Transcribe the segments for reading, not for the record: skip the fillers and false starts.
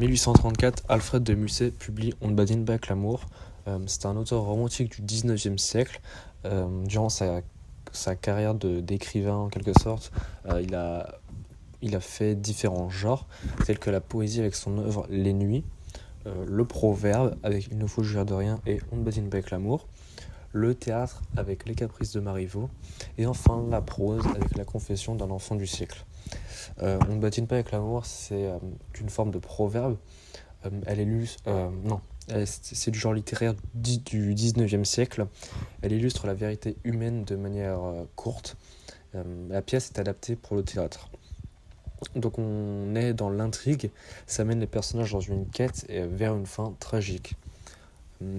1834, Alfred de Musset publie On ne badine pas avec l'amour. C'est un auteur romantique du 19e siècle. Durant sa carrière d'écrivain, en quelque sorte, il a fait différents genres, tels que la poésie avec son œuvre Les Nuits, le proverbe avec Il ne faut jurer de rien et On ne badine pas avec l'amour, le théâtre avec Les Caprices de Marivaux, et enfin la prose avec La Confession d'un enfant du siècle. On ne badine pas avec l'amour, c'est une forme de proverbe. C'est du genre littéraire du 19e siècle. Elle illustre la vérité humaine de manière courte. La pièce est adaptée pour le théâtre. Donc on est dans l'intrigue, ça mène les personnages dans une quête et vers une fin tragique.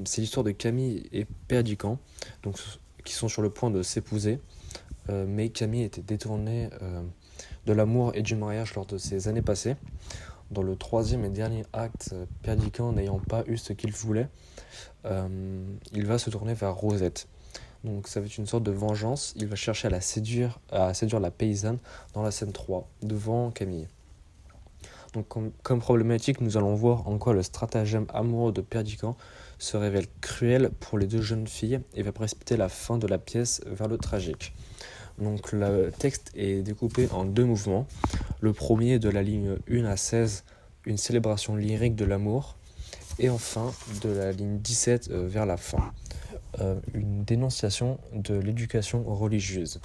C'est l'histoire de Camille et Perdiccas, qui sont sur le point de s'épouser, mais Camille était détournée de l'amour et du mariage lors de ses années passées. Dans le troisième et dernier acte, Perdiccas n'ayant pas eu ce qu'il voulait, il va se tourner vers Rosette. Donc ça va être une sorte de vengeance. Il va chercher à séduire la paysanne dans la scène 3, devant Camille. Donc comme problématique, nous allons voir en quoi le stratagème amoureux de Perdiccas se révèle cruel pour les deux jeunes filles et va précipiter la fin de la pièce vers le tragique. Donc le texte est découpé en deux mouvements. Le premier de la ligne 1 à 16, une célébration lyrique de l'amour. Et enfin, de la ligne 17 vers la fin, une dénonciation de l'éducation religieuse.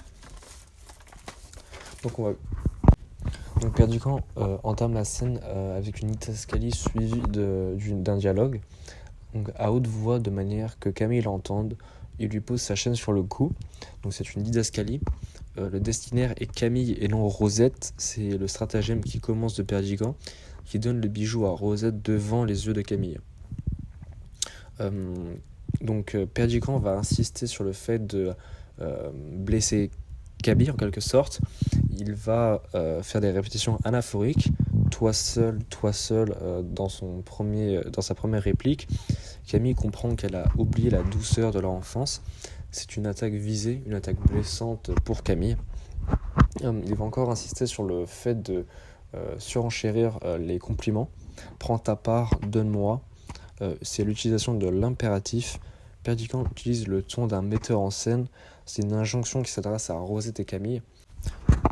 Donc Perdiccas entame la scène avec une didascalie suivie d'un dialogue, donc à haute voix de manière que Camille l'entende. Il lui pose sa chaîne sur le cou, donc c'est une didascalie. Le destinataire est Camille et non Rosette. C'est le stratagème qui commence de Perdiccas, qui donne le bijou à Rosette devant les yeux de Camille. Donc Perdiccas va insister sur le fait de blesser Camille en quelque sorte. Il va faire des répétitions anaphoriques, toi seul, dans sa première réplique. Camille comprend qu'elle a oublié la douceur de leur enfance. C'est une attaque visée, une attaque blessante pour Camille. Il va encore insister sur le fait de surenchérir les compliments. Prends ta part, donne-moi. C'est l'utilisation de l'impératif. Perdiccas utilise le ton d'un metteur en scène. C'est une injonction qui s'adresse à Rosette et Camille.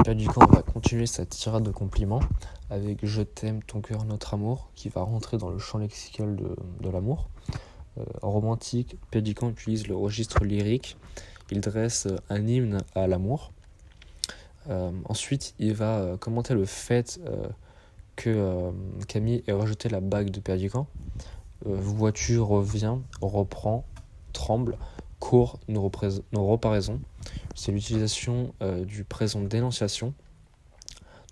Perdiccas va continuer sa tirade de compliments avec Je t'aime, ton cœur, notre amour, qui va rentrer dans le champ lexical de l'amour. Romantique, Perdiccas utilise le registre lyrique. Il dresse un hymne à l'amour. Ensuite, il va commenter le fait que Camille ait rejeté la bague de Perdiccas. Vois-tu, reviens, reprends, tremble, cours, nous reparaisons. C'est l'utilisation du présent dénonciation.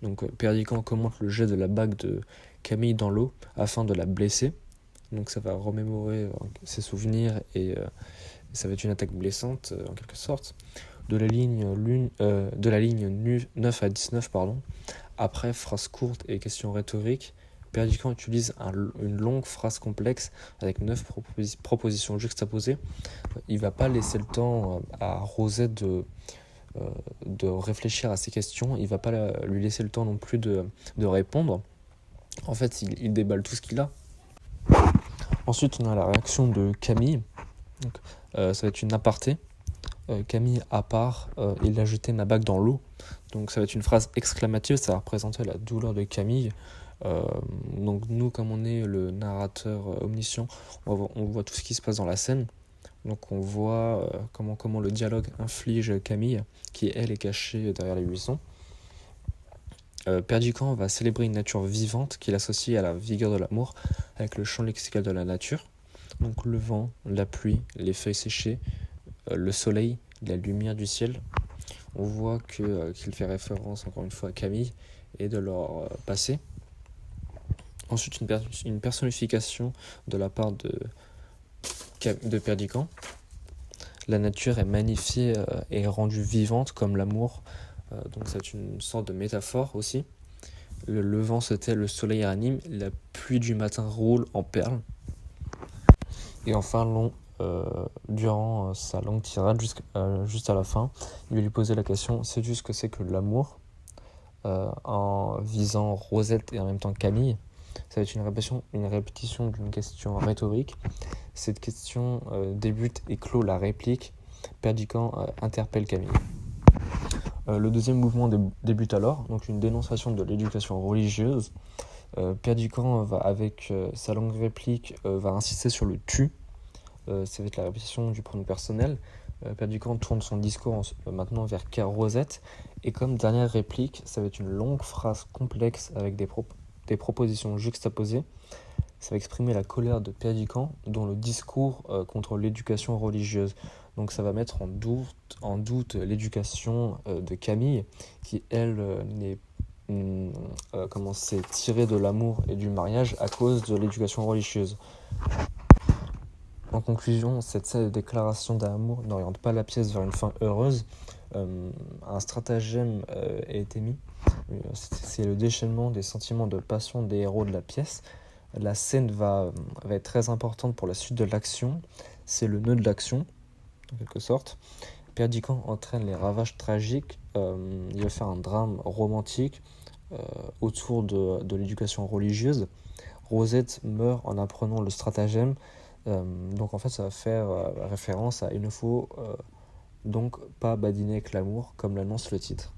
Donc Perdiccas commente le jet de la bague de Camille dans l'eau afin de la blesser. Donc ça va remémorer ses souvenirs et ça va être une attaque blessante en quelque sorte. De la ligne 9 à 19, après phrase courte et question rhétorique, Perdiccas utilise une longue phrase complexe avec 9 propositions juxtaposées. Il ne va pas laisser le temps à Rosette de réfléchir à ces questions. Il ne va pas lui laisser le temps non plus de répondre. En fait, il déballe tout ce qu'il a. Ensuite, on a la réaction de Camille. Donc, ça va être une aparté. Camille, à part, il a jeté ma bague dans l'eau. Donc ça va être une phrase exclamative, ça va représenter la douleur de Camille. Donc nous, comme on est le narrateur omniscient, on voit tout ce qui se passe dans la scène. Donc on voit comment le dialogue inflige Camille, qui elle est cachée derrière les buissons. Perdiccas va célébrer une nature vivante qu'il associe à la vigueur de l'amour avec le champ lexical de la nature. Donc le vent, la pluie, les feuilles séchées, le soleil, la lumière du ciel. On voit qu'il fait référence encore une fois à Camille et de leur passé. Ensuite, une personnification de la part de Perdiccas. La nature est magnifiée et rendue vivante comme l'amour. Donc c'est une sorte de métaphore aussi. Le levant se tait, le soleil ranime, la pluie du matin roule en perles. Et enfin, durant sa longue tirade, juste à la fin, il va lui poser la question, sais-tu ce que c'est que l'amour en visant Rosette et en même temps Camille. Ça va être une répétition d'une question rhétorique. Cette question débute et clôt la réplique. Perdiccas interpelle Camille. Le deuxième mouvement débute alors, donc une dénonciation de l'éducation religieuse. Perdiccas va avec sa longue réplique va insister sur le tu. Ça va être la répétition du pronom personnel. Perdiccas tourne son discours maintenant vers Rosette. Et comme dernière réplique, ça va être une longue phrase complexe avec des propositions juxtaposées. Ça va exprimer la colère de Perdiccas dans le discours contre l'éducation religieuse. Donc ça va mettre en doute l'éducation de Camille, qui elle s'est tirée de l'amour et du mariage à cause de l'éducation religieuse. En conclusion, cette déclaration d'amour n'oriente pas la pièce vers une fin heureuse. Un stratagème a été mis. C'est le déchaînement des sentiments de passion des héros de la pièce. La scène va être très importante pour la suite de l'action. C'est le nœud de l'action, en quelque sorte. Perdiccas entraîne les ravages tragiques. Il va faire un drame romantique autour de l'éducation religieuse. Rosette meurt en apprenant le stratagème. Donc en fait ça va faire référence à il ne faut donc pas badiner avec l'amour comme l'annonce le titre.